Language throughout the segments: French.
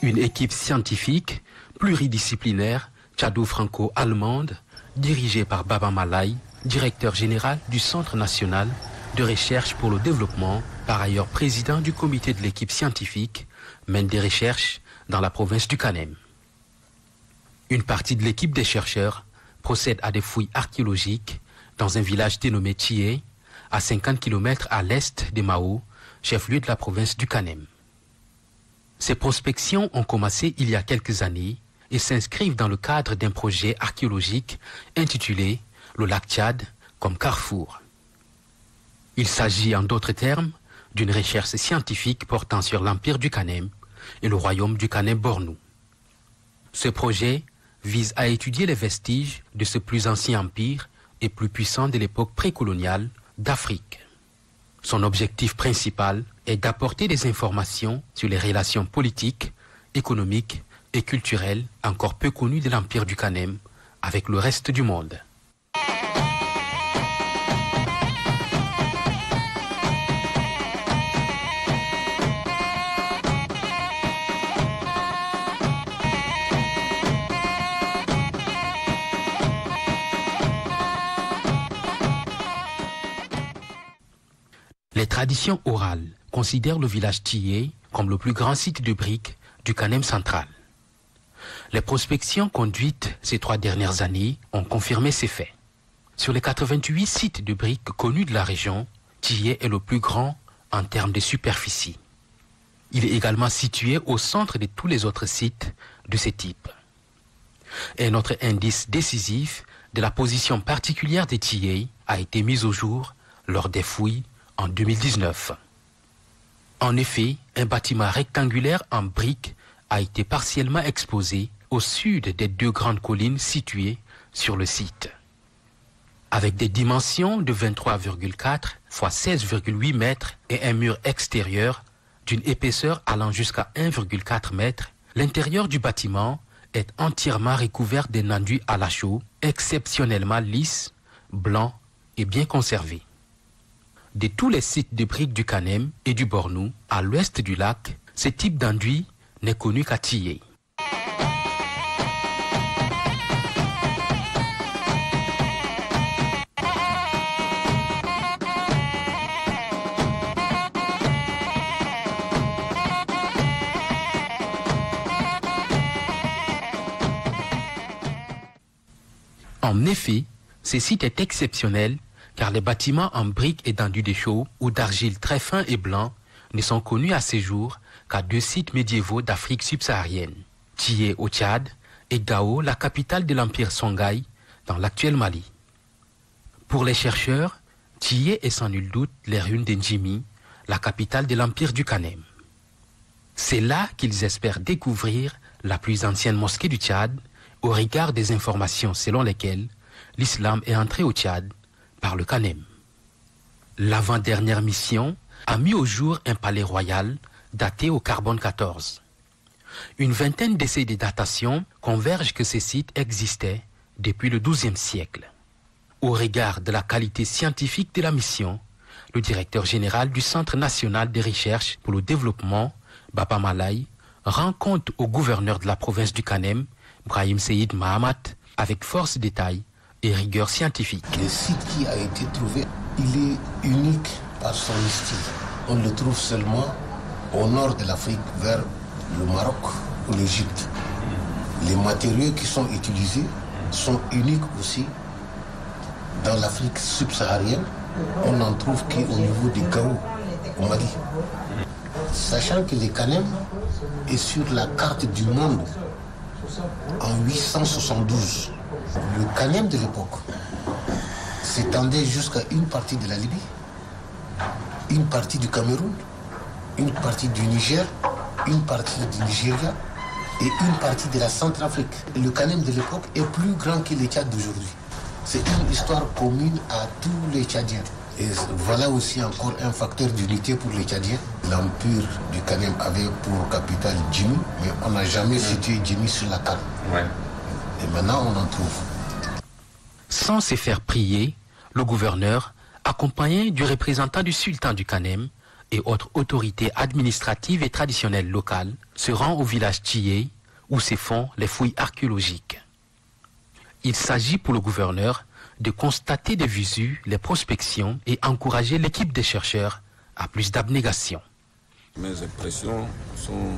Une équipe scientifique, pluridisciplinaire, tchado-franco-allemande, dirigée par Baba Malaye, directeur général du Centre national de recherche pour le développement, par ailleurs président du comité de l'équipe scientifique, mène des recherches dans la province du Kanem. Une partie de l'équipe des chercheurs procède à des fouilles archéologiques dans un village dénommé Thié, à 50 km à l'est de Mao, chef-lieu de la province du Kanem. Ces prospections ont commencé il y a quelques années et s'inscrivent dans le cadre d'un projet archéologique intitulé « Le lac Tchad comme carrefour ». Il s'agit en d'autres termes d'une recherche scientifique portant sur l'empire du Kanem et le royaume du Kanem-Bornou. Ce projet vise à étudier les vestiges de ce plus ancien empire et plus puissant de l'époque précoloniale d'Afrique. Son objectif principal est d'apporter des informations sur les relations politiques, économiques et culturelles encore peu connues de l'Empire du Kanem avec le reste du monde. Les traditions orales considèrent le village Thié comme le plus grand site de briques du Kanem central. Les prospections conduites ces 3 dernières années ont confirmé ces faits. Sur les 88 sites de briques connus de la région, Thié est le plus grand en termes de superficie. Il est également situé au centre de tous les autres sites de ce type. Un autre indice décisif de la position particulière de Thié a été mis au jour lors des fouilles en 2019. En effet, un bâtiment rectangulaire en briques a été partiellement exposé au sud des 2 grandes collines situées sur le site. Avec des dimensions de 23,4 x 16,8 mètres et un mur extérieur d'une épaisseur allant jusqu'à 1,4 mètre, l'intérieur du bâtiment est entièrement recouvert d'un enduit à la chaux exceptionnellement lisse, blanc et bien conservé. De tous les sites de briques du Kanem et du Bornou, à l'ouest du lac, ce type d'enduit n'est connu qu'à Thié. En effet, ce site est exceptionnel car les bâtiments en briques et d'enduit de chaux ou d'argile très fin et blanc ne sont connus à ce jour qu'à 2 sites médiévaux d'Afrique subsaharienne, Thié au Tchad et Gao, la capitale de l'empire Songhai, dans l'actuel Mali. Pour les chercheurs, Thié est sans nul doute les ruines d'Ndjimi, la capitale de l'empire du Kanem. C'est là qu'ils espèrent découvrir la plus ancienne mosquée du Tchad, au regard des informations selon lesquelles l'islam est entré au Tchad par le Kanem. L'avant-dernière mission a mis au jour un palais royal daté au carbone 14. Une vingtaine d'essais de datation convergent que ces sites existaient depuis le XIIe siècle. Au regard de la qualité scientifique de la mission, le directeur général du Centre national de recherche pour le développement, Baba Malaye, rend compte au gouverneur de la province du Kanem, Brahim Seyid Mahamat, avec force détail et rigueur scientifique. Le site qui a été trouvé, il est unique par son style. On le trouve seulement au nord de l'Afrique, vers le Maroc ou l'Égypte. Les matériaux qui sont utilisés sont uniques aussi dans l'Afrique subsaharienne. On n'en trouve qu'au niveau du Gao, au Mali. Sachant que le Kanem est sur la carte du monde en 872. Le Kanem de l'époque s'étendait jusqu'à une partie de la Libye, une partie du Cameroun, une partie du Niger, une partie du Nigeria et une partie de la Centrafrique. Le Kanem de l'époque est plus grand que le Tchad d'aujourd'hui. C'est une histoire commune à tous les Tchadiens. Et voilà aussi encore un facteur d'unité pour les Tchadiens. L'empire du Kanem avait pour capitale Djimi, mais on n'a jamais situé Djimi sur la carte. Ouais. Et maintenant, on en trouve. Sans se faire prier, le gouverneur, accompagné du représentant du sultan du Kanem et autres autorités administratives et traditionnelles locales, se rend au village Tchiyé où se font les fouilles archéologiques. Il s'agit pour le gouverneur de constater de visu les prospections et encourager l'équipe des chercheurs à plus d'abnégation. Mes impressions sont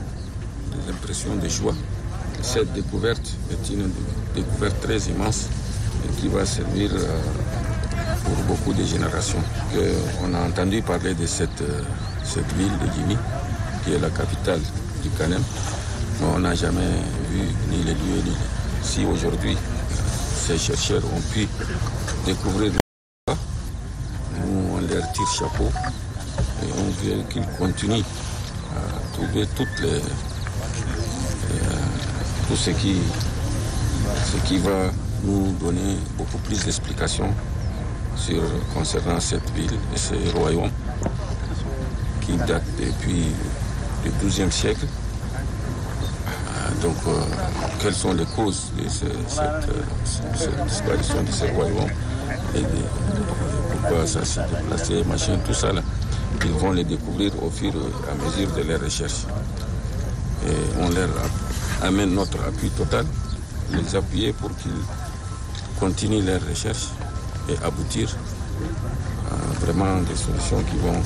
des impressions de joie. Cette découverte est une découverte très immense et qui va servir pour beaucoup de générations. On a entendu parler de cette ville de Djimi, qui est la capitale du Kanem, mais on n'a jamais vu ni les lieux ni les... Si aujourd'hui, ces chercheurs ont pu découvrir le nous on leur tire chapeau et on veut qu'ils continuent à trouver tout ce qui va nous donner beaucoup plus d'explications concernant cette ville et ce royaume qui date depuis le XIIe siècle. Donc, quelles sont les causes de cette disparition de ce royaume et pourquoi ça s'est déplacé, machin, tout ça là. Ils vont les découvrir au fur et à mesure de leurs recherches. Et on leur amène notre appui total, les appuyer pour qu'ils continuent leurs recherches et aboutir à vraiment des solutions qui vont...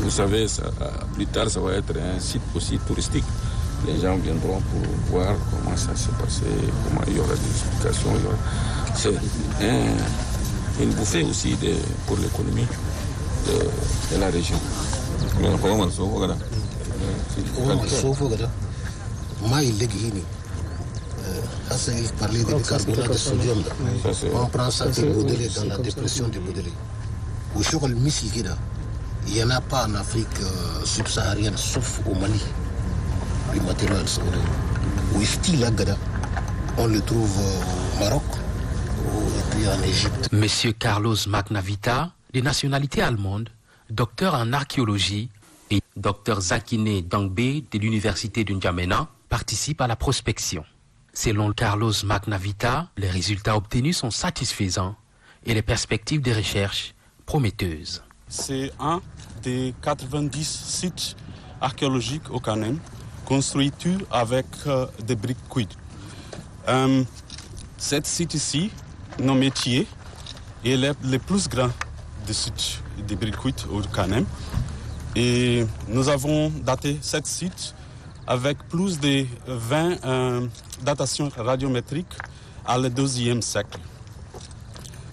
Vous savez, plus tard, ça va être un site aussi touristique. Les gens viendront pour voir comment ça s'est passé, comment il y aura des explications. C'est une bouffée aussi pour l'économie de la région. Il parlait de bicarbonate de sodium. On prend ça de Baudelaire dans la dépression de Baudelaire. Au Chokol Misikida, il n'y en a pas en Afrique subsaharienne, sauf au Mali. Du matériel secondaire. Au style Agada, on le trouve au Maroc et puis en Égypte. Monsieur Carlos Magnavita, de nationalité allemande, docteur en archéologie, et Dr Zakine Dangbe de l'université de N'Djamena participe à la prospection. Selon Carlos Magnavita, les résultats obtenus sont satisfaisants et les perspectives de recherche prometteuses. C'est un des 90 sites archéologiques au Kanem, construit avec des briques cuites. Cet site ici, nommé Tchiyé, est le plus grand des sites de briques cuites au Kanem. Et nous avons daté cet site avec plus de 20 datations radiométriques à le IIe siècle.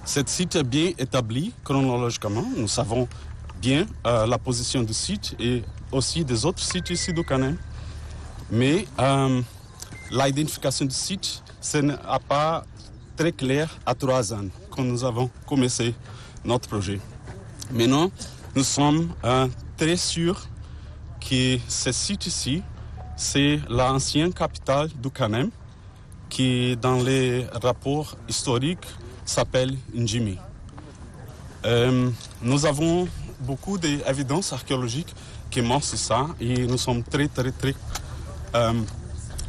Cet site est bien établi chronologiquement. Nous savons bien la position du site et aussi des autres sites ici du Kanem. Mais l'identification du site, ce n'est pas très clair à 3 ans quand nous avons commencé notre projet. Maintenant, nous sommes très sûrs que ce site ici, c'est l'ancienne capitale du Kanem, qui dans les rapports historiques s'appelle N'Djimi. Nous avons beaucoup d'évidences archéologiques qui montrent ça et nous sommes très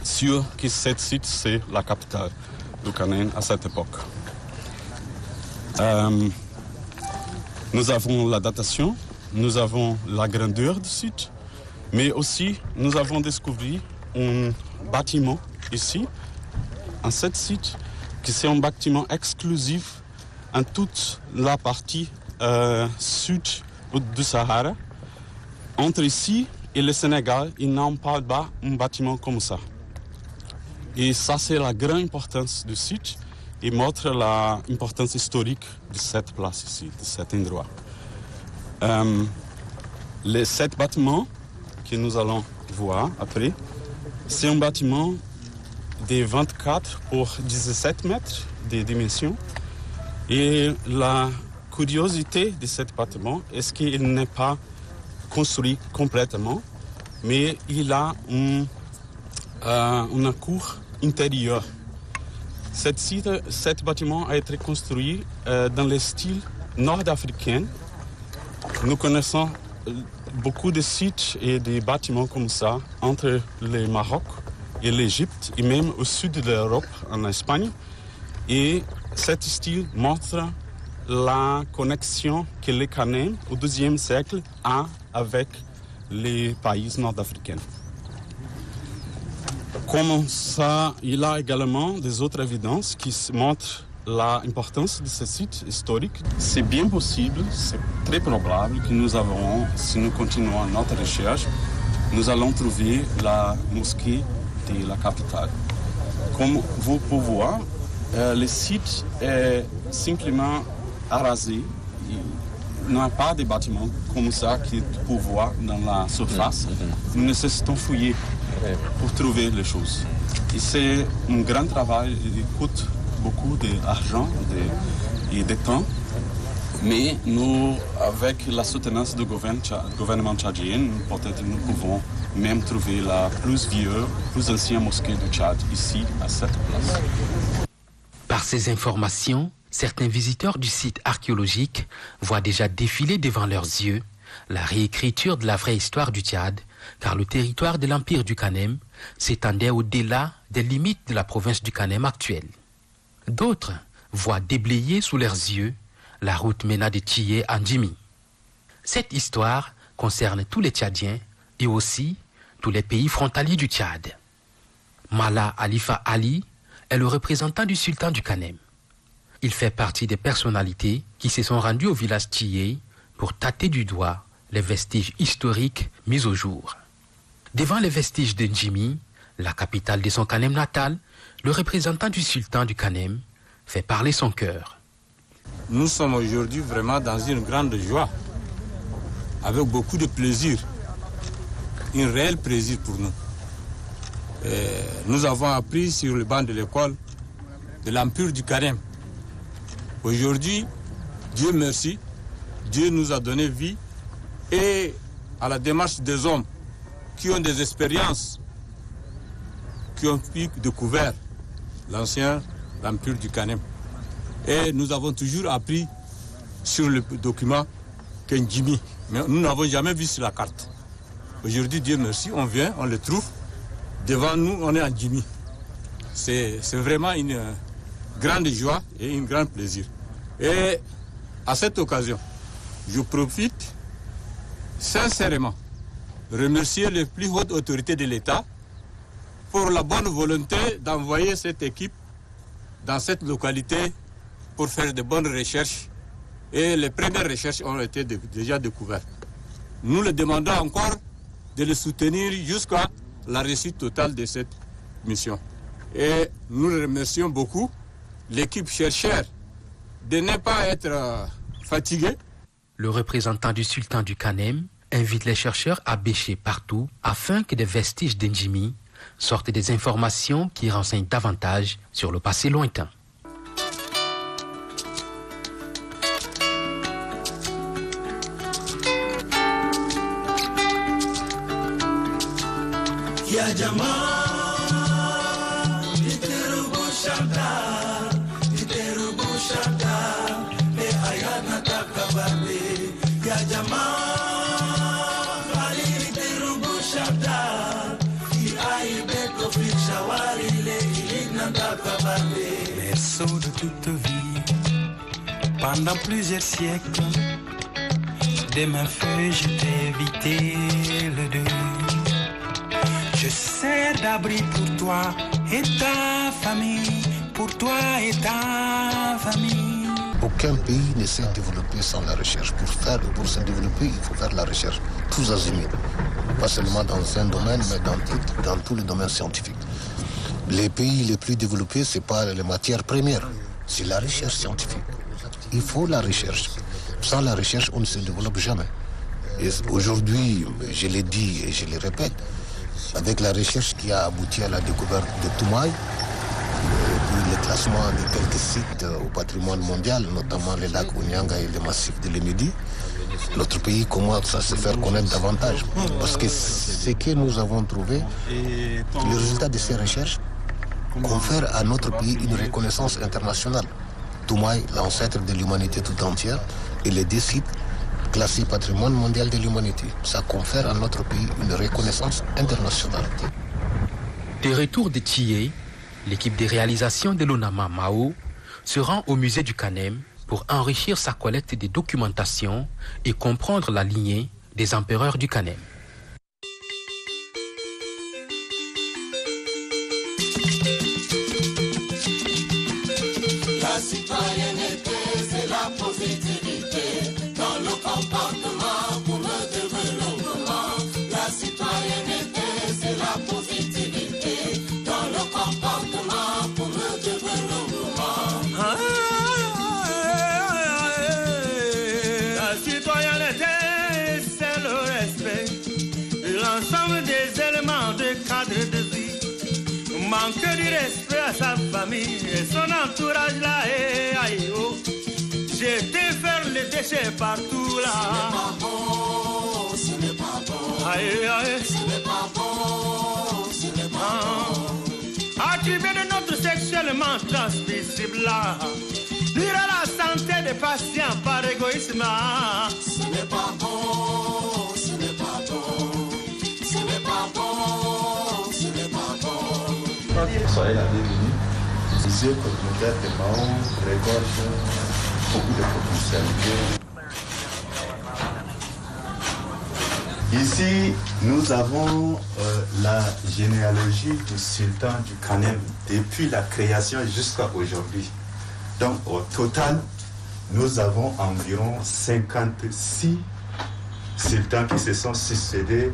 sûrs que ce site c'est la capitale du Kanem à cette époque. Nous avons la datation, nous avons la grandeur du site, mais aussi nous avons découvert un bâtiment ici, en ce site, qui c'est un bâtiment exclusif en toute la partie sud du Sahara. Entre ici et le Sénégal, ils n'ont pas un bâtiment comme ça. Et ça, c'est la grande importance du site et montre l'importance historique de cette place ici, de cet endroit. Les 7 bâtiments que nous allons voir après, c'est un bâtiment de 24 pour 17 mètres de dimension. Et la curiosité de cet bâtiment est qu'il n'est pas construit complètement. mais il a une cour intérieure. Cet bâtiment a été construit dans le style nord-africain. Nous connaissons beaucoup de sites et des bâtiments comme ça entre le Maroc et l'Égypte et même au sud de l'Europe, en Espagne. Et cet style montre la connexion que le Kanem au XIIe siècle a avec les pays nord-africains. Comme ça, il a également des autres évidences qui montrent l'importance de ce site historique. C'est bien possible, c'est très probable que nous avons, si nous continuons notre recherche, nous allons trouver la mosquée de la capitale. Comme vous pouvez voir, le site est simplement arasé. Il n'y a pas de bâtiment comme ça que tu peux voir dans la surface. Nous nécessitons fouiller pour trouver les choses. Et c'est un grand travail, il coûte beaucoup d'argent et de temps. Mais nous, avec la soutenance du gouvernement tchadien, peut-être nous pouvons même trouver la plus vieille, plus ancienne mosquée du Tchad ici, à cette place. Par ces informations, certains visiteurs du site archéologique voient déjà défiler devant leurs yeux la réécriture de la vraie histoire du Tchad, car le territoire de l'Empire du Kanem s'étendait au-delà des limites de la province du Kanem actuelle. D'autres voient déblayer sous leurs yeux la route menant de Thié à Ndjimi. Cette histoire concerne tous les Tchadiens et aussi tous les pays frontaliers du Tchad. Mala Alifa Ali est le représentant du sultan du Kanem. Il fait partie des personnalités qui se sont rendues au village Thié pour tâter du doigt les vestiges historiques mis au jour. Devant les vestiges de Ndjimi, la capitale de son Kanem natal, le représentant du sultan du Kanem fait parler son cœur. Nous sommes aujourd'hui vraiment dans une grande joie, avec beaucoup de plaisir, un réel plaisir pour nous. Nous avons appris sur le banc de l'école de l'Empire du Kanem. Aujourd'hui, Dieu merci, Dieu nous a donné vie et à la démarche des hommes qui ont des expériences, qui ont pu découvrir l'ancien Empire du Kanem. Et nous avons toujours appris sur le document Ndjimi, mais nous n'avons jamais vu sur la carte. Aujourd'hui, Dieu merci, on vient, on le trouve. Devant nous, on est à Ndjimi. C'est vraiment une grande joie et un grand plaisir. Et à cette occasion, je profite sincèrement de remercier les plus hautes autorités de l'État pour la bonne volonté d'envoyer cette équipe dans cette localité pour faire de bonnes recherches. Et les premières recherches ont été déjà découvertes. Nous le demandons encore de le soutenir jusqu'à la réussite totale de cette mission. Et nous remercions beaucoup l'équipe chercheur de ne pas être fatiguée. Le représentant du sultan du Kanem invite les chercheurs à bêcher partout afin que des vestiges d'Ndjimi sortent des informations qui renseignent davantage sur le passé lointain. Ya jamaa niterubu shaka le ayana takabale ya jamaa ali niterubu shaka ki aibeto fikshawari le ilina takabale. Berceau de toute vie, pendant plusieurs siècles, de ma feuille je t'ai évité le deuil. Je sers d'abri pour toi et ta famille, pour toi et ta famille. Aucun pays ne s'est développé sans la recherche. Pour se développer, il faut faire la recherche, tous azimuts. Pas seulement dans un domaine, mais dans tous les domaines scientifiques. Les pays les plus développés, ce n'est pas les matières premières, c'est la recherche scientifique. Il faut la recherche. Sans la recherche, on ne se développe jamais. Et aujourd'hui, je l'ai dit et je le répète, avec la recherche qui a abouti à la découverte de Toumaï, puis le classement de quelques sites au patrimoine mondial, notamment les lacs Onyanga et le massif de l'Emedi, notre pays commence à se faire connaître davantage. Parce que ce que nous avons trouvé, le résultat de ces recherches confère à notre pays une reconnaissance internationale. Toumaï, l'ancêtre de l'humanité tout entière, et les 10 sites classés patrimoine mondial de l'humanité. Ça confère à notre pays une reconnaissance internationale. De retour de Thié, l'équipe de réalisation de l'ONAMA Mao se rend au musée du Kanem pour enrichir sa collecte de documentation et comprendre la lignée des empereurs du Kanem. La citoyenneté, c'est la positivité dans le comportement pour le développement. La citoyenneté, c'est la positivité dans le comportement pour le développement. La citoyenneté, c'est le respect de l'ensemble des éléments de cadre de vie. Manque du respect à sa famille et son entourage là, aïe, oh. J'étais faire les déchets partout là. Ce n'est pas bon, aïe, aïe. Ce n'est pas bon, ce n'est pas bon. Attribuer de notre sexuellement transmissible là. Nuire à la santé des patients par égoïsme. Ce n'est pas bon, ce n'est pas bon. Ce n'est pas bon, ce n'est pas bon. Soyez la bienvenue. Le musée communautaire de Mao regorge beaucoup de potentialités. Ici, nous avons la généalogie du sultan du Kanem depuis la création jusqu'à aujourd'hui. Donc, au total, nous avons environ 56 sultans qui se sont succédés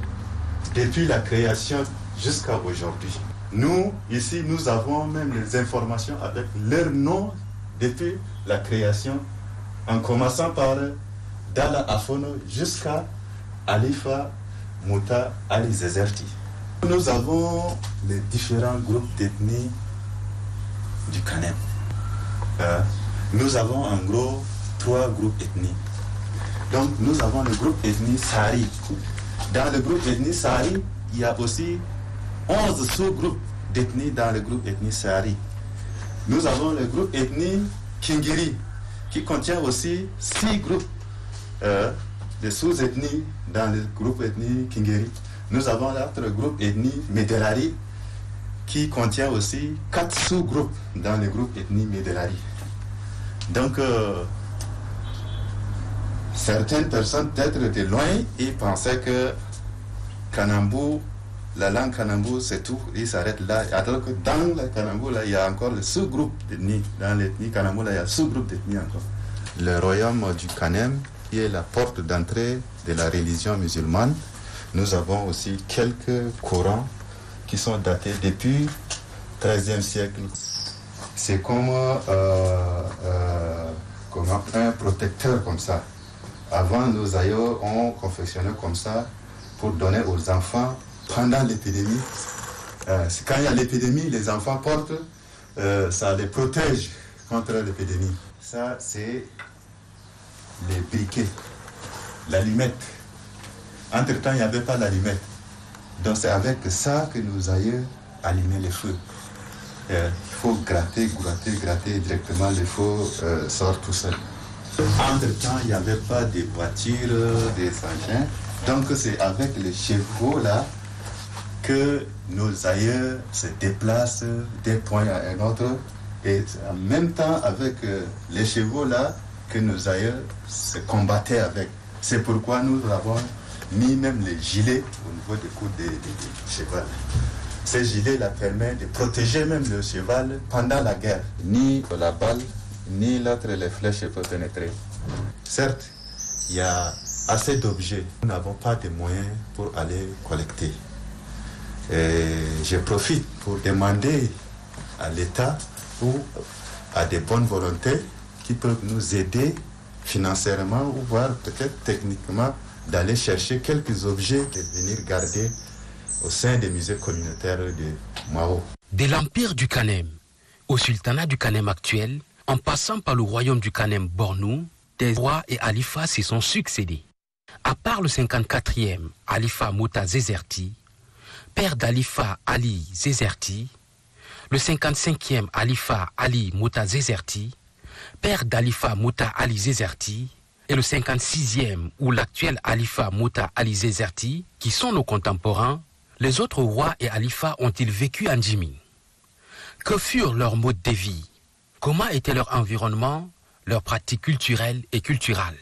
depuis la création jusqu'à aujourd'hui. Nous, ici, nous avons même les informations avec leur nom depuis la création, en commençant par Dala Afono jusqu'à Alifa Mouta Ali Zezerti. Nous avons les différents groupes d'ethnie du Kanem. Nous avons en gros 3 groupes ethniques. Donc, nous avons le groupe ethnie Sari. Dans le groupe ethnie Sari, il y a aussi 11 sous-groupes d'ethnie dans le groupe ethnie Sahari. Nous avons le groupe ethnie Kingiri, qui contient aussi 6 groupes de sous-ethnies dans le groupe ethnie Kingiri. Nous avons l'autre groupe ethnie Medelari, qui contient aussi 4 sous-groupes dans le groupe ethnie Medelari. Donc, certaines personnes, peut-être de loin, ils pensaient que Kanambou, la langue Kanambou, c'est tout, il s'arrête là. Alors que dans le Kanambou, là, il y a encore le sous-groupe d'ethnie. Dans l'ethnie Kanambou, là, il y a le sous-groupe d'ethnie encore. Le royaume du Kanem, qui est la porte d'entrée de la religion musulmane. Nous avons aussi quelques Corans qui sont datés depuis le XIIIe siècle. C'est comme un protecteur comme ça. Avant, nos aïeux ont confectionné comme ça pour donner aux enfants pendant l'épidémie. Quand il y a l'épidémie, les enfants portent, ça les protège contre l'épidémie. Ça, c'est les briquets, l'allumette. Entre-temps, il n'y avait pas l'allumette. Donc c'est avec ça que nos aïeux allumaient les feux. Il faut gratter directement, le feu sort tout seul. Entre-temps, il n'y avait pas de voitures, des engins. Donc c'est avec les chevaux là que nos aïeux se déplacent d'un point à un autre. Et en même temps avec les chevaux là que nos aïeux se combattaient avec. C'est pourquoi nous avons mis même les gilets au niveau des coudes des chevaux. Ces gilets-là permettent de protéger même le cheval pendant la guerre. Ni la balle, ni l'autre, les flèches peuvent pénétrer. Certes, il y a assez d'objets. Nous n'avons pas de moyens pour aller collecter. Et je profite pour demander à l'État ou à des bonnes volontés qui peuvent nous aider financièrement ou voire peut-être techniquement d'aller chercher quelques objets et venir garder au sein des musées communautaires de Mao. De l'empire du Kanem au sultanat du Kanem actuel, en passant par le royaume du Kanem Bornou, des rois et halifas s'y sont succédés. À part le 54e Halifa Mouta Zezerti, père d'Halifa Ali Zezerti, le 55e Halifa Ali Mouta Zezerti, père d'Halifa Mouta Ali Zezerti, et le 56e ou l'actuel Halifa Mouta Ali Zezerti, qui sont nos contemporains, les autres rois et halifas ont-ils vécu en Djimi? Que furent leurs modes de vie? Comment était leur environnement, leurs pratiques culturelles et culturales?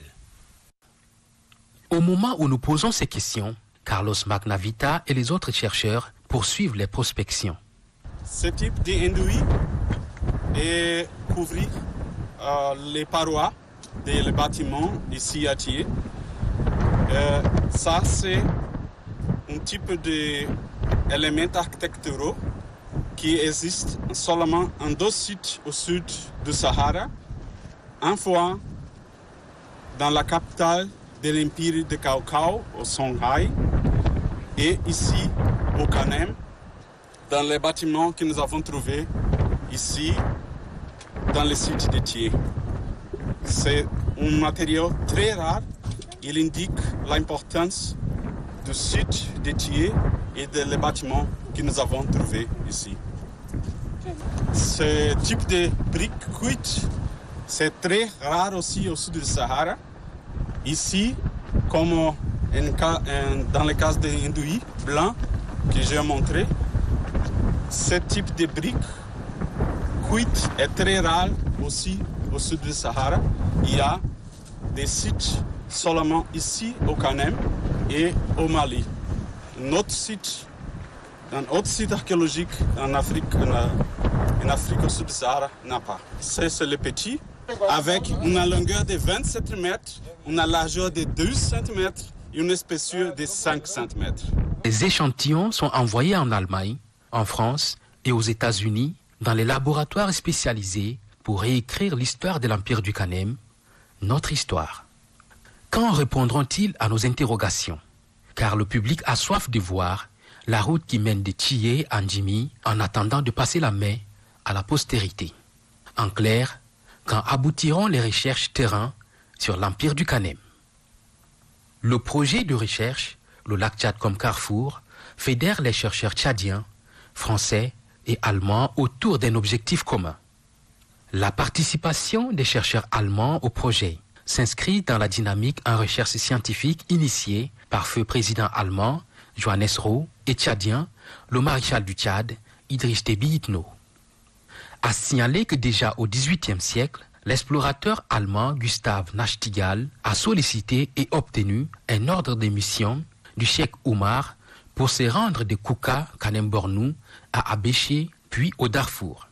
Au moment où nous posons ces questions, Carlos Magnavita et les autres chercheurs poursuivent les prospections. Ce type d'enduit est couvert les parois des bâtiments ici à Thié. Ça, c'est un type d'éléments architecturaux qui existent seulement en 2 sites au sud du Sahara. Un fois dans la capitale de l'Empire de Cao Cao, au Songhai, et ici au Kanem, dans les bâtiments que nous avons trouvés ici, dans le site de Thié. C'est un matériau très rare. Il indique l'importance du site de Thié et des bâtiments que nous avons trouvés ici. Ce type de briques cuites, c'est très rare aussi au sud du Sahara. Ici, comme dans le cas des enduits blancs que j'ai montré, ce type de briques cuites est très rare aussi au sud du Sahara. Il y a des sites seulement ici au Kanem et au Mali. Un autre site archéologique en Afrique au sud du Sahara n'a pas. C'est le petit, avec une longueur de 27 mètres, une largeur de 12 cm et une épaisseur de 5 cm. Les échantillons sont envoyés en Allemagne, en France et aux États-Unis dans les laboratoires spécialisés pour réécrire l'histoire de l'Empire du Kanem, notre histoire. Quand répondront-ils à nos interrogations? Car le public a soif de voir la route qui mène de Thié en Djimi en attendant de passer la main à la postérité. En clair, quand aboutiront les recherches terrain sur l'Empire du Kanem. Le projet de recherche, le lac Tchad comme carrefour, fédère les chercheurs tchadiens, français et allemands autour d'un objectif commun. La participation des chercheurs allemands au projet s'inscrit dans la dynamique en recherche scientifique initiée par feu président allemand Johannes Rau et tchadien le maréchal du Tchad Idriss Déby Itno. À signaler que déjà au XVIIIe siècle, l'explorateur allemand Gustav Nachtigal a sollicité et obtenu un ordre de mission du cheikh Oumar pour se rendre de Kouka, Kanem Bornou, à Abéché, puis au Darfour.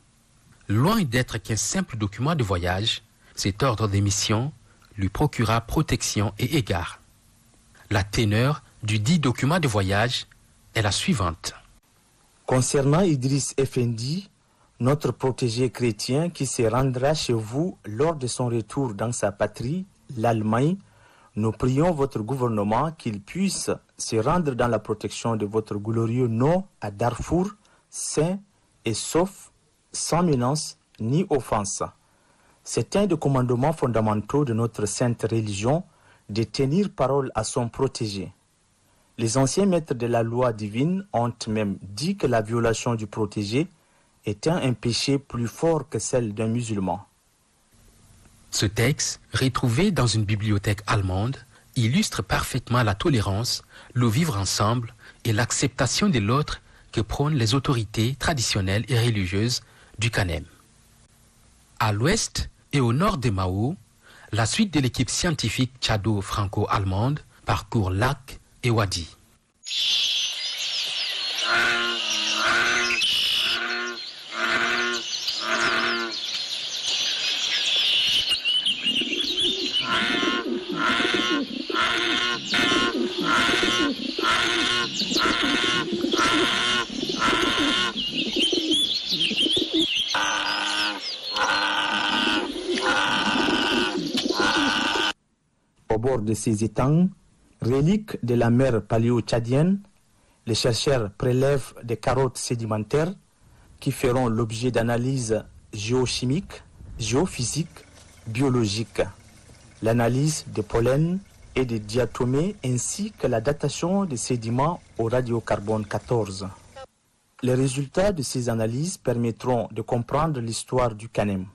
Loin d'être qu'un simple document de voyage, cet ordre de mission lui procura protection et égard. La teneur du dit document de voyage est la suivante. Concernant Idriss Effendi, notre protégé chrétien qui se rendra chez vous lors de son retour dans sa patrie, l'Allemagne, nous prions votre gouvernement qu'il puisse se rendre dans la protection de votre glorieux nom à Darfour, sain et sauf, sans menace ni offense. C'est un des commandements fondamentaux de notre sainte religion de tenir parole à son protégé. Les anciens maîtres de la loi divine ont même dit que la violation du protégé était un péché plus fort que celle d'un musulman. Ce texte, retrouvé dans une bibliothèque allemande, illustre parfaitement la tolérance, le vivre ensemble et l'acceptation de l'autre que prônent les autorités traditionnelles et religieuses du Kanem. À l'ouest et au nord de Mao, la suite de l'équipe scientifique tchado-franco-allemande parcourt lacs et wadis. Au bord de ces étangs, reliques de la mer paléo-tchadienne, les chercheurs prélèvent des carottes sédimentaires qui feront l'objet d'analyses géochimiques, géophysiques, biologiques, l'analyse des pollens et des diatomées ainsi que la datation des sédiments au radiocarbone 14. Les résultats de ces analyses permettront de comprendre l'histoire du Kanem.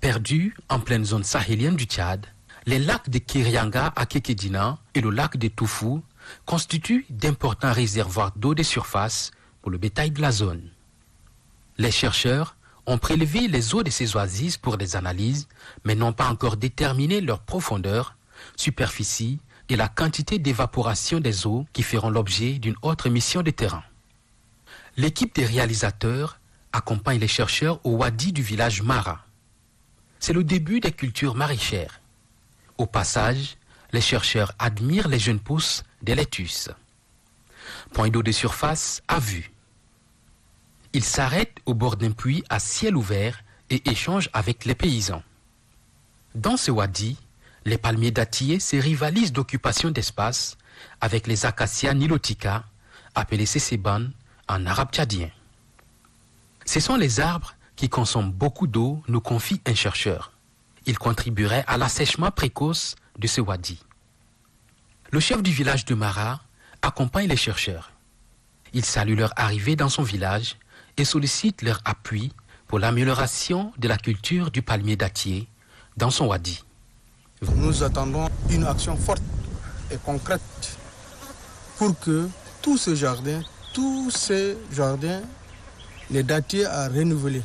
Perdus en pleine zone sahélienne du Tchad, les lacs de Kirianga à Kekedina et le lac de Toufou constituent d'importants réservoirs d'eau de surface pour le bétail de la zone. Les chercheurs ont prélevé les eaux de ces oasis pour des analyses, mais n'ont pas encore déterminé leur profondeur, superficie et la quantité d'évaporation des eaux qui feront l'objet d'une autre mission de terrain. L'équipe des réalisateurs accompagne les chercheurs au wadi du village Mara. C'est le début des cultures maraîchères. Au passage, les chercheurs admirent les jeunes pousses des laitues. Point d'eau de surface à vue. Ils s'arrêtent au bord d'un puits à ciel ouvert et échangent avec les paysans. Dans ce wadi, les palmiers dattiers se rivalisent d'occupation d'espace avec les acacias nilotica, appelés séséban en arabe tchadien. Ce sont les arbres qui consomment beaucoup d'eau, nous confie un chercheur. Il contribuerait à l'assèchement précoce de ce wadi. Le chef du village de Mara accompagne les chercheurs. Il salue leur arrivée dans son village et sollicite leur appui pour l'amélioration de la culture du palmier dattier dans son wadi. Nous attendons une action forte et concrète pour que tous ces jardins, les dattiers à renouveler.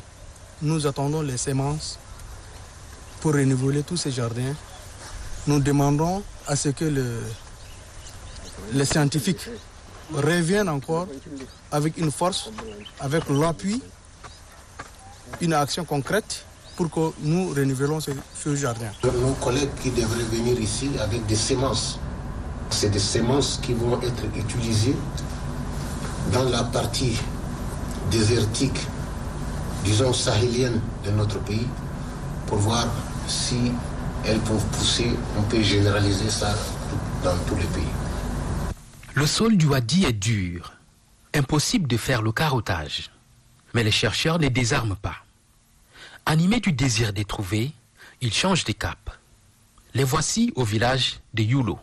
Nous attendons les semences pour renouveler tous ces jardins. Nous demandons à ce que les scientifiques reviennent encore avec une force, avec l'appui, une action concrète pour que nous renouvelons ce jardin. Nos collègues qui devraient venir ici avec des semences, c'est des semences qui vont être utilisées dans la partie désertique, disons sahélienne de notre pays, pour voir si elles peuvent pousser, on peut généraliser ça dans tous les pays. Le sol du wadi est dur, impossible de faire le carottage. Mais les chercheurs ne désarment pas. Animés du désir de trouver, ils changent de cap. Les voici au village de Yulo.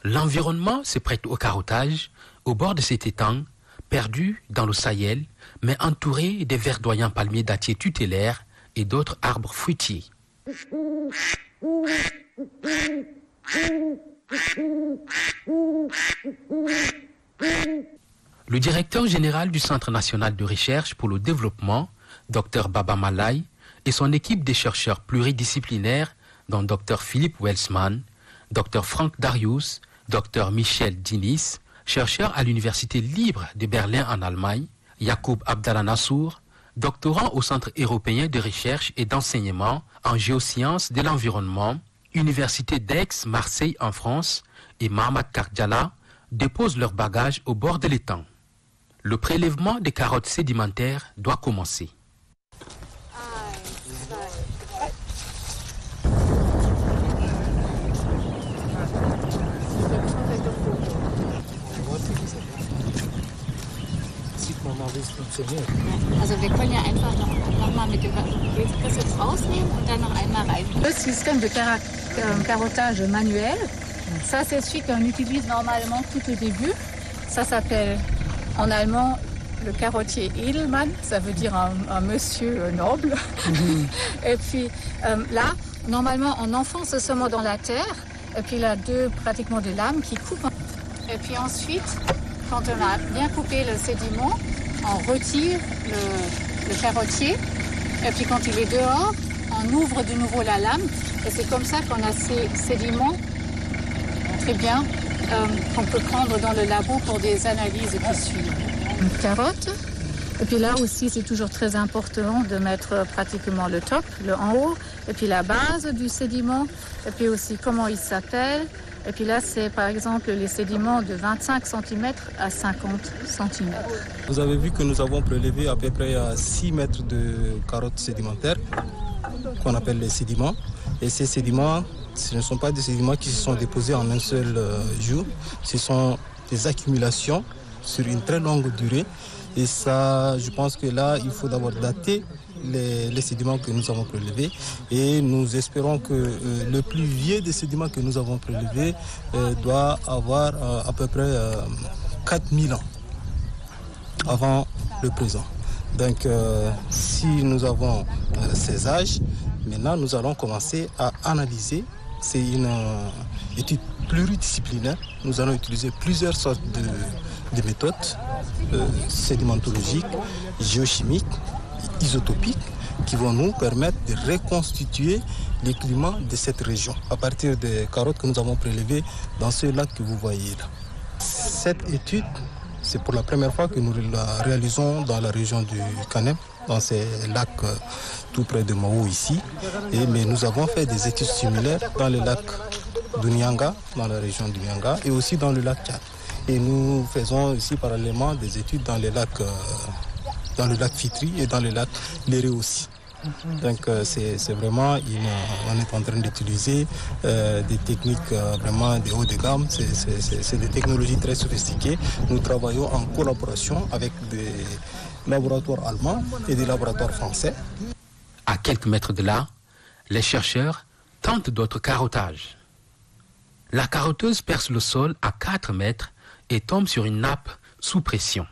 L'environnement se prête au carottage, au bord de cet étang, perdu dans le Sahel, mais entouré des verdoyants palmiers dattiers tutélaires et d'autres arbres fruitiers. Le directeur général du Centre national de recherche pour le développement, Dr Baba Malay, et son équipe de chercheurs pluridisciplinaires, dont Dr Philippe Welsman, Dr Frank Darius, Dr Michel Dinis, chercheur à l'Université libre de Berlin en Allemagne, Yacoub Abdallah Nassour, doctorant au Centre européen de recherche et d'enseignement en géosciences de l'environnement, Université d'Aix-Marseille en France, et Mohamed Kardjala, déposent leurs bagages au bord de l'étang. Le prélèvement des carottes sédimentaires doit commencer. Also wir können ja einfach noch mal mit dem das jetzt rausnehmen und dann noch einmal rein. Le système de carottage manuel, ça c'est celui qu'on utilise normalement tout au début. Ça s'appelle en allemand le carottier Edelmann, ça veut dire un monsieur noble. Et puis là, normalement on enfonce ce semoir dans la terre et puis il a pratiquement des lames qui coupent. Et puis ensuite, quand on a bien coupé le sédiment, on retire le carottier et puis quand il est dehors, on ouvre de nouveau la lame et c'est comme ça qu'on a ces sédiments très bien qu'on peut prendre dans le labo pour des analyses qui suivent. Une carotte et puis là aussi c'est toujours très important de mettre pratiquement le top, le en haut et puis la base du sédiment et puis aussi comment il s'appelle. Et puis là, c'est par exemple les sédiments de 25 cm à 50 cm. Vous avez vu que nous avons prélevé à peu près 6 mètres de carottes sédimentaires, qu'on appelle les sédiments. Et ces sédiments, ce ne sont pas des sédiments qui se sont déposés en un seul jour. Ce sont des accumulations sur une très longue durée Et ça, je pense que là, il faut d'abord dater les sédiments que nous avons prélevés et nous espérons que le plus vieux des sédiments que nous avons prélevés doit avoir à peu près 4000 ans avant le présent. Donc si nous avons ces âges, maintenant nous allons commencer à analyser. C'est une étude pluridisciplinaire. Nous allons utiliser plusieurs sortes de méthodes sédimentologiques, géochimiques, isotopiques, qui vont nous permettre de reconstituer les climats de cette région à partir des carottes que nous avons prélevées dans ce lac que vous voyez là. Cette étude, c'est pour la première fois que nous la réalisons dans la région du Kanem, dans ces lacs tout près de Mao ici. Mais nous avons fait des études similaires dans le lac du Nyanga, dans la région du Nyanga, et aussi dans le lac Tchad. Et nous faisons aussi parallèlement des études dans le lac Fitri et dans le lac Léré aussi. Donc c'est vraiment, on est en train d'utiliser des techniques vraiment de haut de gamme, c'est des technologies très sophistiquées. Nous travaillons en collaboration avec des laboratoires allemands et des laboratoires français. À quelques mètres de là, les chercheurs tentent d'autres carottages. La carotteuse perce le sol à 4 mètres et tombe sur une nappe sous pression.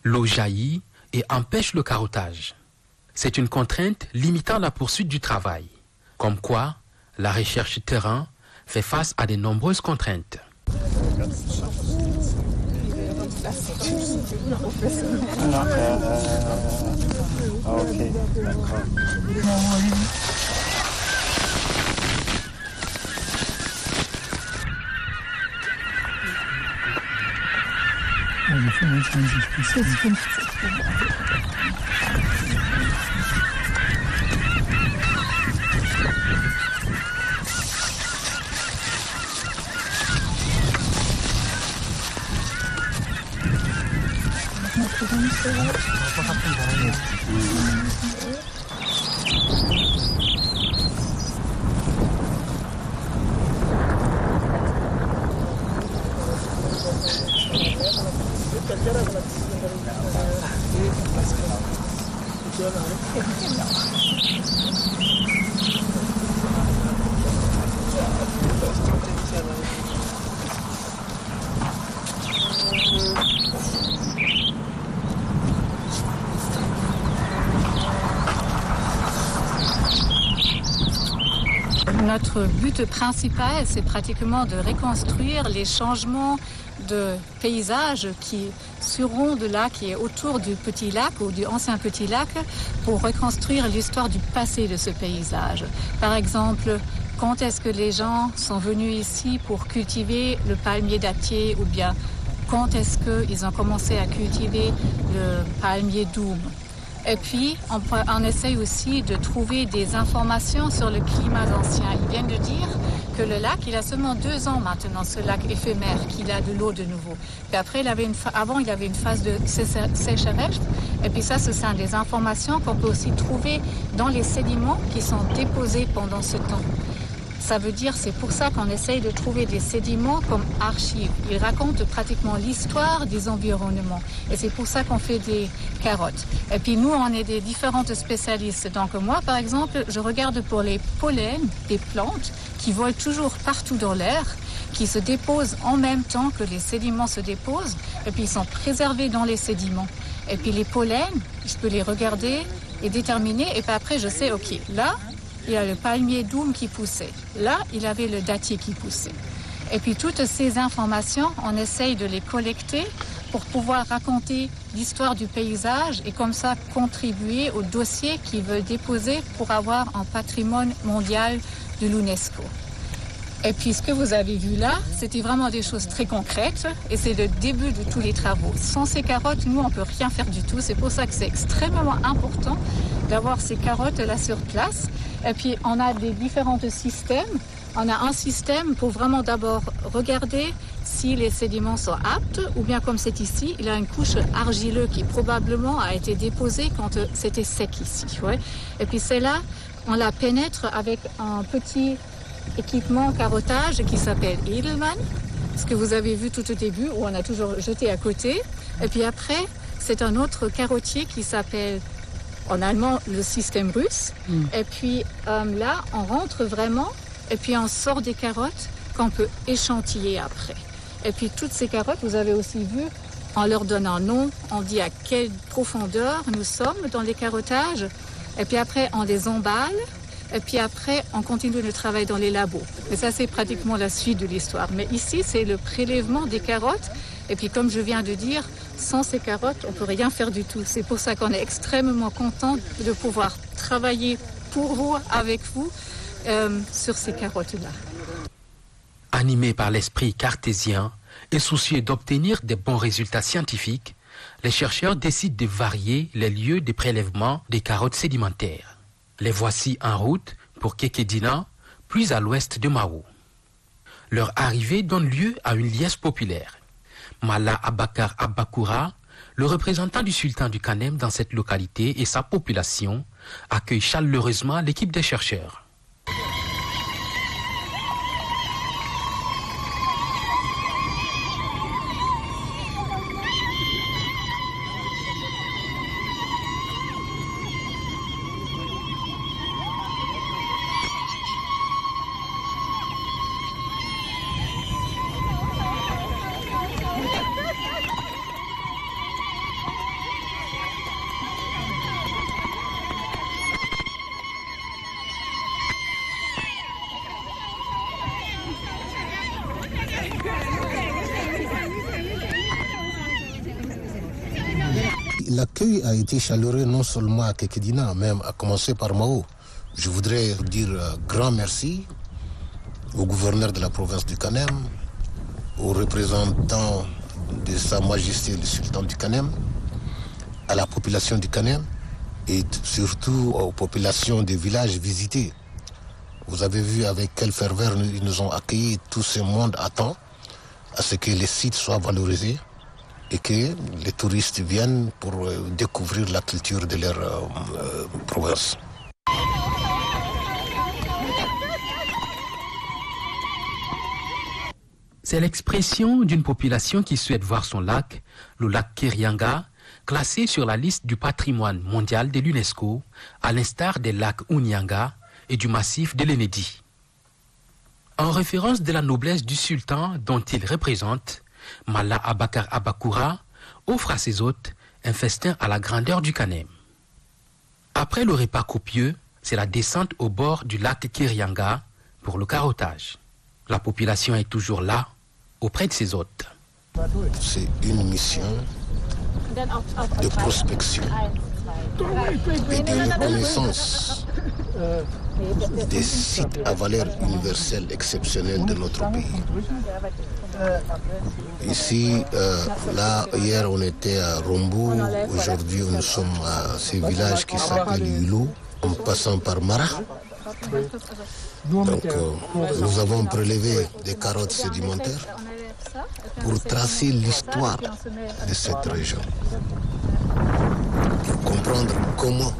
L'eau jaillit et empêche le carottage. C'est une contrainte limitant la poursuite du travail. Comme quoi, la recherche terrain fait face à de nombreuses contraintes. Notre but principal, c'est pratiquement de reconstruire les changements de paysage qui seront de là, qui est autour du petit lac ou du ancien petit lac, pour reconstruire l'histoire du passé de ce paysage. Par exemple, quand est-ce que les gens sont venus ici pour cultiver le palmier dattier, ou bien quand est-ce qu'ils ont commencé à cultiver le palmier doum. Et puis, on essaye aussi de trouver des informations sur le climat ancien. Ils viennent de dire que le lac, il a seulement 2 ans maintenant, ce lac éphémère, qu'il a de l'eau de nouveau. Puis après, avant, il avait une phase de sécheresse. Et puis ça, ce sont des informations qu'on peut aussi trouver dans les sédiments qui sont déposés pendant ce temps. Ça veut dire, c'est pour ça qu'on essaye de trouver des sédiments comme archives. Ils racontent pratiquement l'histoire des environnements. Et c'est pour ça qu'on fait des carottes. Et puis nous, on est des différentes spécialistes. Donc moi, par exemple, je regarde pour les pollens des plantes qui volent toujours partout dans l'air, qui se déposent en même temps que les sédiments se déposent. Et puis ils sont préservés dans les sédiments. Et puis les pollens, je peux les regarder et déterminer. Et puis après, je sais, OK, là, il y a le palmier doum qui poussait. Là, il avait le dattier qui poussait. Et puis toutes ces informations, on essaye de les collecter pour pouvoir raconter l'histoire du paysage et comme ça contribuer au dossier qu'ils veulent déposer pour avoir un patrimoine mondial de l'UNESCO. Et puis ce que vous avez vu là, c'était vraiment des choses très concrètes et c'est le début de tous les travaux. Sans ces carottes, nous, on ne peut rien faire du tout. C'est pour ça que c'est extrêmement important d'avoir ces carottes là sur place. Et puis on a des différents systèmes. On a un système pour vraiment d'abord regarder si les sédiments sont aptes ou bien comme c'est ici, il y a une couche argileuse qui probablement a été déposée quand c'était sec ici. Ouais. Et puis celle-là, on la pénètre avec un petit équipement carottage qui s'appelle Edelman, ce que vous avez vu tout au début, où on a toujours jeté à côté. Et puis après, c'est un autre carottier qui s'appelle en allemand le système russe. Et puis là, on rentre vraiment et puis on sort des carottes qu'on peut échantiller après. Et puis toutes ces carottes, vous avez aussi vu, on leur donne un nom, on dit à quelle profondeur nous sommes dans les carottages. Et puis après, on les emballe. Et puis après, on continue le travail dans les labos. Et ça, c'est pratiquement la suite de l'histoire. Mais ici, c'est le prélèvement des carottes. Et puis, comme je viens de dire, sans ces carottes, on ne peut rien faire du tout. C'est pour ça qu'on est extrêmement content de pouvoir travailler pour vous, avec vous, sur ces carottes-là. Animés par l'esprit cartésien et soucieux d'obtenir des bons résultats scientifiques, les chercheurs décident de varier les lieux de prélèvement des carottes sédimentaires. Les voici en route pour Kekedina, plus à l'ouest de Mao. Leur arrivée donne lieu à une liesse populaire. Malla Abakar Abakoura, le représentant du sultan du Kanem dans cette localité et sa population, accueillent chaleureusement l'équipe des chercheurs. L'accueil a été chaleureux non seulement à Kekedina, même à commencer par Mao. Je voudrais dire grand merci au gouverneur de la province du Kanem, aux représentants de Sa Majesté le Sultan du Kanem, à la population du Kanem et surtout aux populations des villages visités. Vous avez vu avec quelle ferveur ils nous ont accueillis. Tout ce monde attend à ce que les sites soient valorisés et que les touristes viennent pour découvrir la culture de leur province. C'est l'expression d'une population qui souhaite voir son lac, le lac Kirianga, classé sur la liste du patrimoine mondial de l'UNESCO, à l'instar des lacs Unyanga et du massif de l'Enedi. En référence de la noblesse du sultan dont il représente, Malla Abakar Abakoura offre à ses hôtes un festin à la grandeur du Kanem. Après le repas copieux, c'est la descente au bord du lac Kirianga pour le carottage. La population est toujours là, auprès de ses hôtes. C'est une mission de prospection et de reconnaissance des sites à valeur universelle exceptionnelle de notre pays. Ici, hier on était à Rombo, aujourd'hui nous sommes à ce village qui s'appelle Yulo, en passant par Mara. Donc nous avons prélevé des carottes sédimentaires pour tracer l'histoire de cette région, pour comprendre comment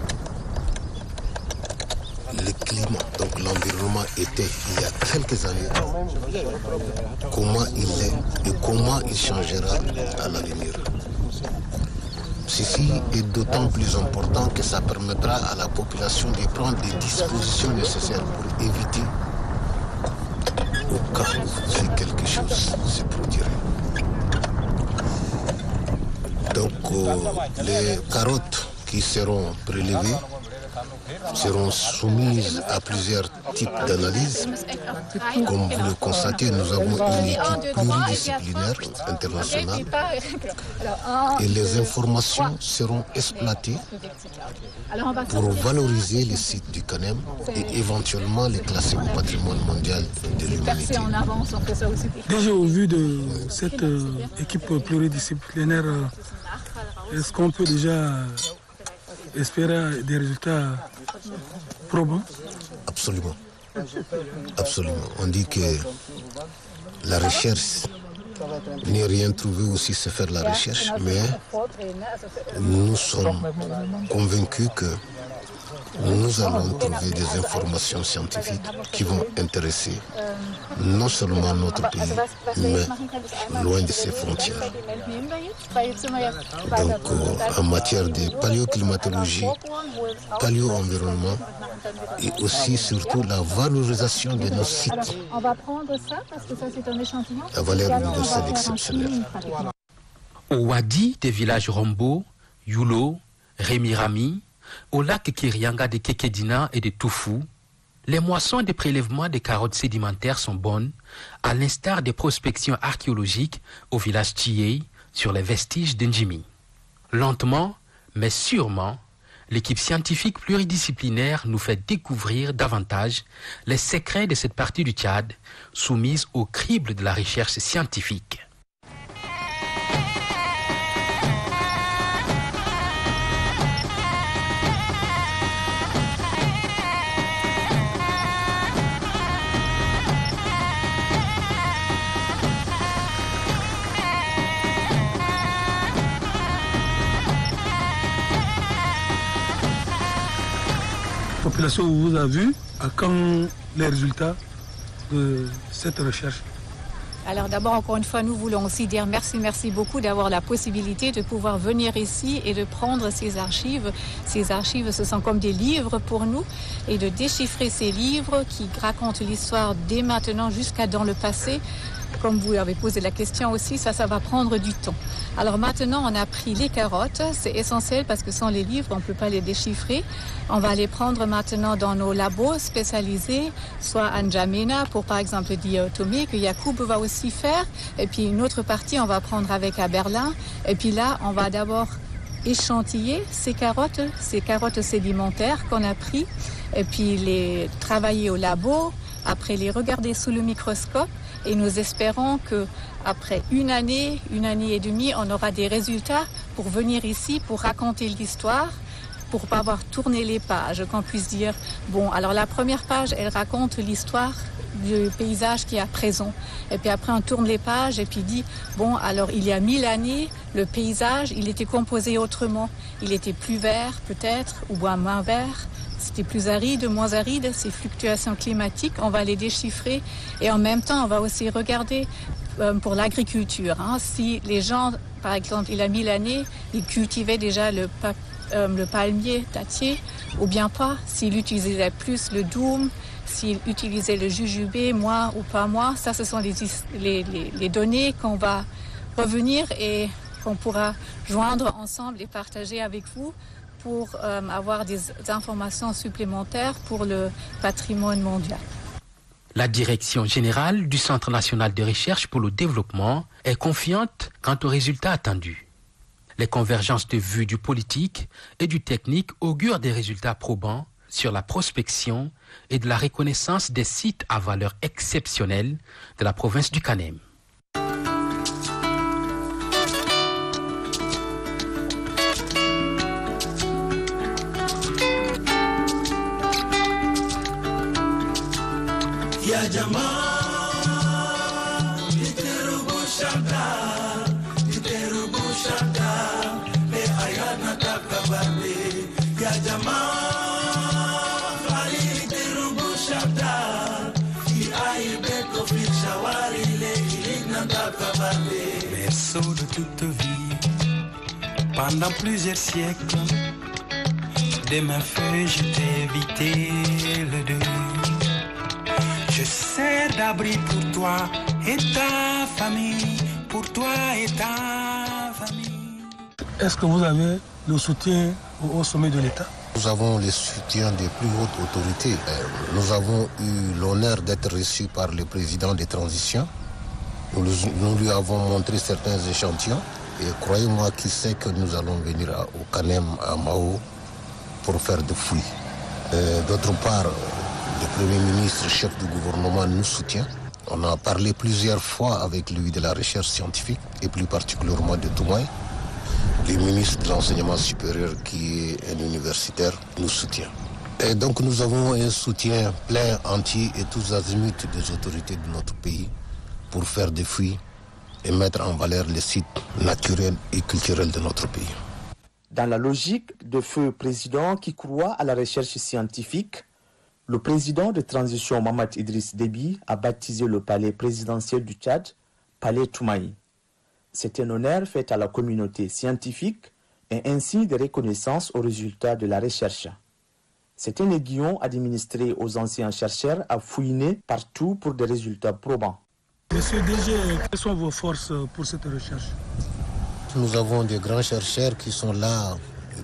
le climat, donc l'environnement était il y a quelques années, comment il est et comment il changera à l'avenir. Ceci est d'autant plus important que ça permettra à la population de prendre des dispositions nécessaires pour éviter au cas si quelque chose se produirait. Donc les carottes qui seront prélevées seront soumises à plusieurs types d'analyses. Comme vous le constatez, nous avons une équipe pluridisciplinaire internationale et les informations seront exploitées pour valoriser les sites du Kanem et éventuellement les classer au patrimoine mondial de l'humanité. Déjà au vu de cette équipe pluridisciplinaire, est-ce qu'on peut déjà espérer des résultats probants? Absolument. Absolument. On dit que la recherche ni rien trouver aussi, c'est faire la recherche, mais nous sommes convaincus que nous allons trouver des informations scientifiques qui vont intéresser non seulement notre pays, mais loin de ses frontières. Donc, en matière de paléoclimatologie, paléo-environnement et aussi surtout la valorisation de nos sites. On va prendre ça parce que ça c'est un échantillon. La valeur universelle exceptionnelle. Au Wadi des villages Rombo, Yulo, Rémirami, au lac Kirianga de Kekedina et de Toufou, les moissons des prélèvements des carottes sédimentaires sont bonnes, à l'instar des prospections archéologiques au village Thié sur les vestiges d'Njimi. Lentement, mais sûrement, l'équipe scientifique pluridisciplinaire nous fait découvrir davantage les secrets de cette partie du Tchad soumise au crible de la recherche scientifique. La population vous a vu, à quand les résultats de cette recherche? Alors d'abord, encore une fois, nous voulons aussi dire merci beaucoup d'avoir la possibilité de pouvoir venir ici et de prendre ces archives. Ces archives, ce sont comme des livres pour nous, et de déchiffrer ces livres qui racontent l'histoire dès maintenant jusqu'à dans le passé. Comme vous avez posé la question aussi, ça va prendre du temps. Alors maintenant, on a pris les carottes, c'est essentiel parce que sans les livres, on ne peut pas les déchiffrer. On va les prendre maintenant dans nos labos spécialisés, soit à N'Djamena pour par exemple le diatomie que Yacoub va aussi faire. Et puis une autre partie, on va prendre avec à Berlin. Et puis là, on va d'abord échantiller ces carottes sédimentaires qu'on a pris, et puis les travailler au labo, après les regarder sous le microscope. Et nous espérons qu'après une année et demie, on aura des résultats pour venir ici, pour raconter l'histoire, pour pas avoir tourné les pages, qu'on puisse dire, bon, alors la première page, elle raconte l'histoire du paysage qui est à présent. Et puis après, on tourne les pages et puis dit, bon, alors il y a 1000 années, le paysage, il était composé autrement. Il était plus vert, peut-être, ou moins vert. C'était plus aride, moins aride, ces fluctuations climatiques, on va les déchiffrer. Et en même temps, on va aussi regarder pour l'agriculture. Si les gens, par exemple, il y a 1000 années, ils cultivaient déjà le palmier dattier, ou bien pas, s'ils utilisaient plus le doum, s'ils utilisaient le jujubé, moins ou pas moins. Ça, ce sont les données qu'on va revenir et qu'on pourra joindre ensemble et partager avec vous pour avoir des informations supplémentaires pour le patrimoine mondial. La direction générale du Centre national de recherche pour le développement est confiante quant aux résultats attendus. Les convergences de vues du politique et du technique augurent des résultats probants sur la prospection et de la reconnaissance des sites à valeur exceptionnelle de la province du Kanem. Ya jamaa niterubu shaka le ayana takabale ya jamaa fali niterubu shaka ki aibeto fil shawari le ilina takabale. Berceau de toute vie, pendant plusieurs siècles, de ma feuille je t'ai évité le deuil. Je sers d'abri pour toi et ta famille, pour toi et ta famille. Est-ce que vous avez le soutien au sommet de l'État? Nous avons le soutien des plus hautes autorités. Nous avons eu l'honneur d'être reçus par le président de transition. Nous lui avons montré certains échantillons. Et croyez-moi qu'il sait que nous allons venir au Kanem, à Mao, pour faire des fouilles. D'autre part, le Premier ministre, chef du gouvernement, nous soutient. On a parlé plusieurs fois avec lui de la recherche scientifique et plus particulièrement de Toumaï. Le ministre de l'enseignement supérieur, qui est un universitaire, nous soutient. Et donc nous avons un soutien plein, entier et tous azimuts des autorités de notre pays pour faire des fouilles et mettre en valeur les sites naturels et culturels de notre pays. Dans la logique de feu président qui croit à la recherche scientifique, le président de transition Mohamed Idriss Déby a baptisé le palais présidentiel du Tchad Palais Toumaï. C'est un honneur fait à la communauté scientifique et ainsi de reconnaissance aux résultats de la recherche. C'est un aiguillon administré aux anciens chercheurs à fouiner partout pour des résultats probants. Monsieur DG, quelles sont vos forces pour cette recherche? Nous avons des grands chercheurs qui sont là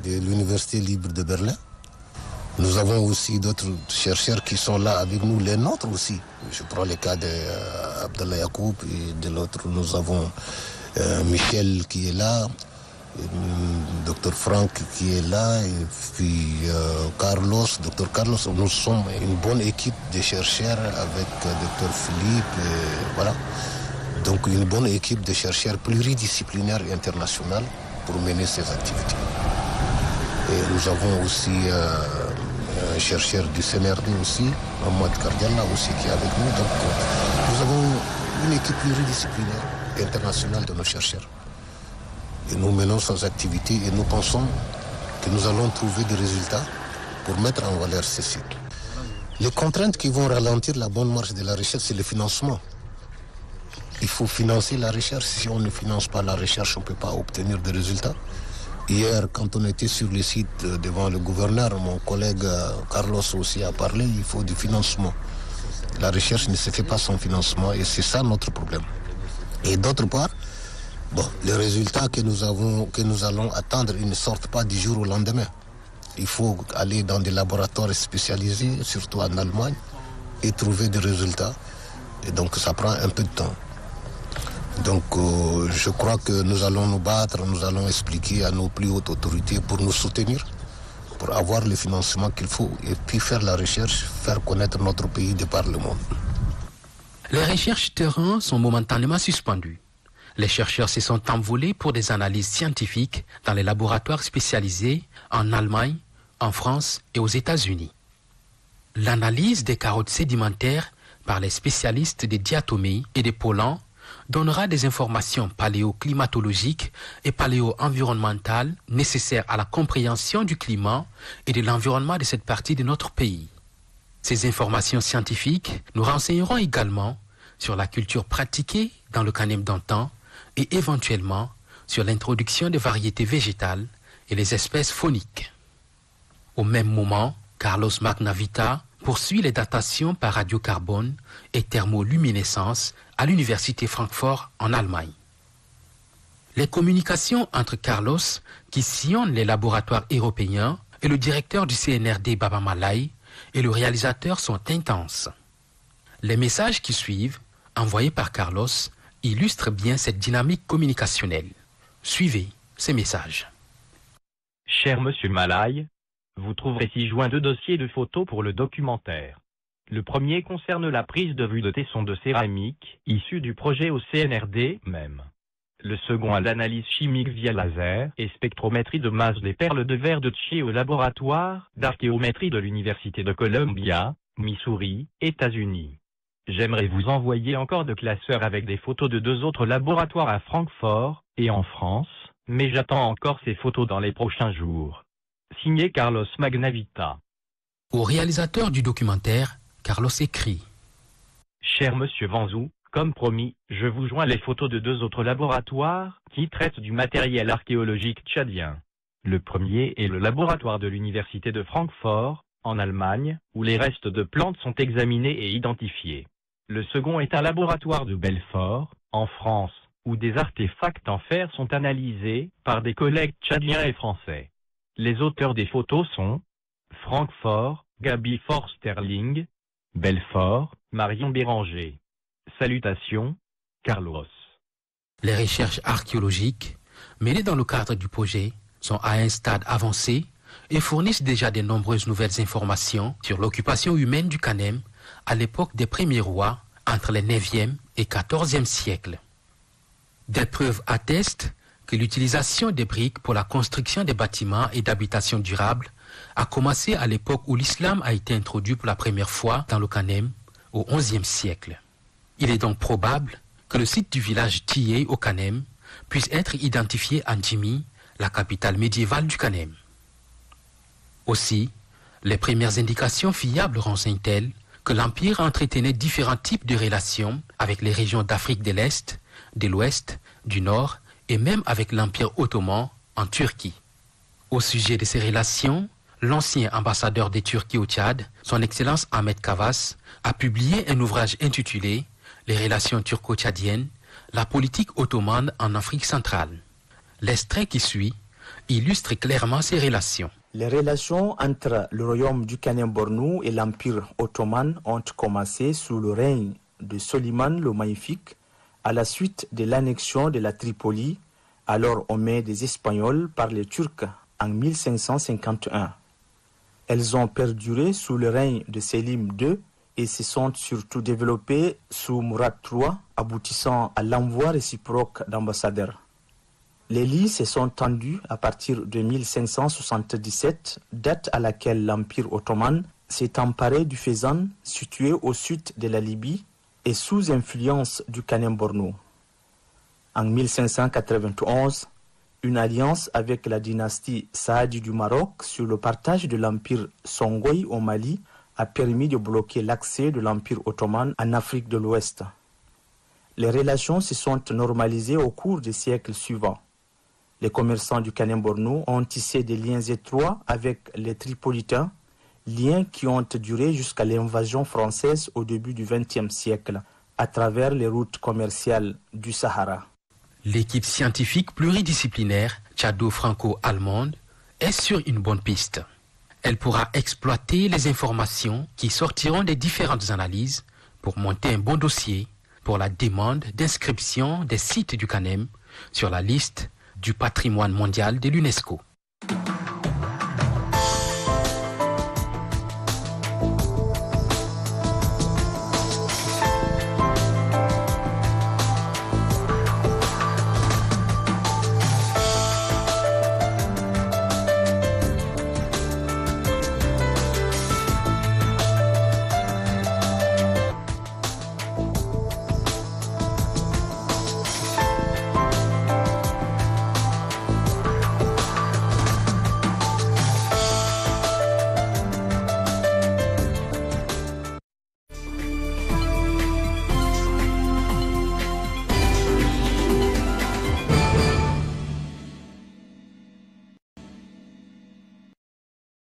de l'Université libre de Berlin. Nous avons aussi d'autres chercheurs qui sont là avec nous, les nôtres aussi. Je prends le cas d'Abdallah Yacoub et de l'autre. Nous avons Michel qui est là, Dr Franck qui est là, et puis Dr Carlos. Nous sommes une bonne équipe de chercheurs avec Dr Philippe, et voilà. Donc une bonne équipe de chercheurs pluridisciplinaires et internationaux pour mener ces activités. Et nous avons aussi un chercheur du CNRD aussi, Mohamed Kardiala aussi qui est avec nous. Donc nous avons une équipe pluridisciplinaire et internationale de nos chercheurs. Et nous menons ces activités et nous pensons que nous allons trouver des résultats pour mettre en valeur ces sites. Les contraintes qui vont ralentir la bonne marche de la recherche, c'est le financement. Il faut financer la recherche. Si on ne finance pas la recherche, on ne peut pas obtenir de résultats. Hier, quand on était sur le site devant le gouverneur, mon collègue Carlos aussi a parlé, il faut du financement. La recherche ne se fait pas sans financement et c'est ça notre problème. Et d'autre part, les résultats que nous allons attendre, ils ne sortent pas du jour au lendemain. Il faut aller dans des laboratoires spécialisés, surtout en Allemagne, et trouver des résultats. Et donc ça prend un peu de temps. Donc je crois que nous allons nous battre, nous allons expliquer à nos plus hautes autorités pour nous soutenir, pour avoir le financement qu'il faut et puis faire la recherche, faire connaître notre pays de par le monde. Les recherches terrain sont momentanément suspendues. Les chercheurs se sont envolés pour des analyses scientifiques dans les laboratoires spécialisés en Allemagne, en France et aux États-Unis. L'analyse des carottes sédimentaires par les spécialistes des diatomées et des pollens donnera des informations paléoclimatologiques et paléo-environnementales nécessaires à la compréhension du climat et de l'environnement de cette partie de notre pays. Ces informations scientifiques nous renseigneront également sur la culture pratiquée dans le Kanem d'antan et éventuellement sur l'introduction des variétés végétales et les espèces fauniques. Au même moment, Carlos Magnavita poursuit les datations par radiocarbone et thermoluminescence à l'Université Francfort en Allemagne. Les communications entre Carlos, qui sillonne les laboratoires européens, et le directeur du CNRD Baba Malai et le réalisateur sont intenses. Les messages qui suivent, envoyés par Carlos, illustrent bien cette dynamique communicationnelle. Suivez ces messages. Cher Monsieur Malai, vous trouverez ci-joint 2 dossiers de photos pour le documentaire. Le premier concerne la prise de vue de tessons de céramique, issus du projet au CNRD même. Le second à l'analyse chimique via laser et spectrométrie de masse des perles de verre de Tché au laboratoire d'archéométrie de l'Université de Columbia, Missouri, États-Unis. J'aimerais vous envoyer encore de classeurs avec des photos de 2 autres laboratoires à Francfort et en France, mais j'attends encore ces photos dans les prochains jours. Signé Carlos Magnavita. Au réalisateur du documentaire, Carlos écrit: Cher Monsieur Vanzou, comme promis, je vous joins les photos de 2 autres laboratoires qui traitent du matériel archéologique tchadien. Le premier est le laboratoire de l'Université de Francfort, en Allemagne, où les restes de plantes sont examinés et identifiés. Le second est un laboratoire de Belfort, en France, où des artefacts en fer sont analysés par des collègues tchadiens et français. Les auteurs des photos sont Francfort, Gaby Forsterling, Belfort, Marion Béranger. Salutations, Carlos. Les recherches archéologiques, menées dans le cadre du projet, sont à un stade avancé et fournissent déjà de nombreuses nouvelles informations sur l'occupation humaine du Kanem à l'époque des premiers rois entre les 9e et 14e siècles. Des preuves attestent que l'utilisation des briques pour la construction des bâtiments et d'habitations durables a commencé à l'époque où l'islam a été introduit pour la première fois dans le Kanem au XIe siècle. Il est donc probable que le site du village Thié au Kanem puisse être identifié en Djimi, la capitale médiévale du Kanem. Aussi, les premières indications fiables renseignent-elles que l'Empire entretenait différents types de relations avec les régions d'Afrique de l'Est, de l'Ouest, du Nord et même avec l'Empire ottoman en Turquie. Au sujet de ces relations, l'ancien ambassadeur de Turquie au Tchad, son Excellence Ahmed Kavas, a publié un ouvrage intitulé « Les relations turco-tchadiennes, la politique ottomane en Afrique centrale ». L'extrait qui suit illustre clairement ces relations. Les relations entre le royaume du Kanem-Bornou et l'Empire ottoman ont commencé sous le règne de Soliman le Magnifique à la suite de l'annexion de la Tripoli, alors aux mains des Espagnols par les Turcs en 1551. Elles ont perduré sous le règne de Selim II et se sont surtout développées sous Mourad III, aboutissant à l'envoi réciproque d'ambassadeurs. Les lits se sont tendus à partir de 1577, date à laquelle l'Empire ottoman s'est emparé du Fezzan, situé au sud de la Libye et sous influence du Kanem-Bornou. En 1591, une alliance avec la dynastie Saadi du Maroc sur le partage de l'Empire Songhai au Mali a permis de bloquer l'accès de l'Empire ottoman en Afrique de l'Ouest. Les relations se sont normalisées au cours des siècles suivants. Les commerçants du Kanem-Bornou ont tissé des liens étroits avec les Tripolitains, liens qui ont duré jusqu'à l'invasion française au début du XXe siècle, à travers les routes commerciales du Sahara. L'équipe scientifique pluridisciplinaire tchado-franco-allemande est sur une bonne piste. Elle pourra exploiter les informations qui sortiront des différentes analyses pour monter un bon dossier pour la demande d'inscription des sites du Kanem sur la liste du patrimoine mondial de l'UNESCO.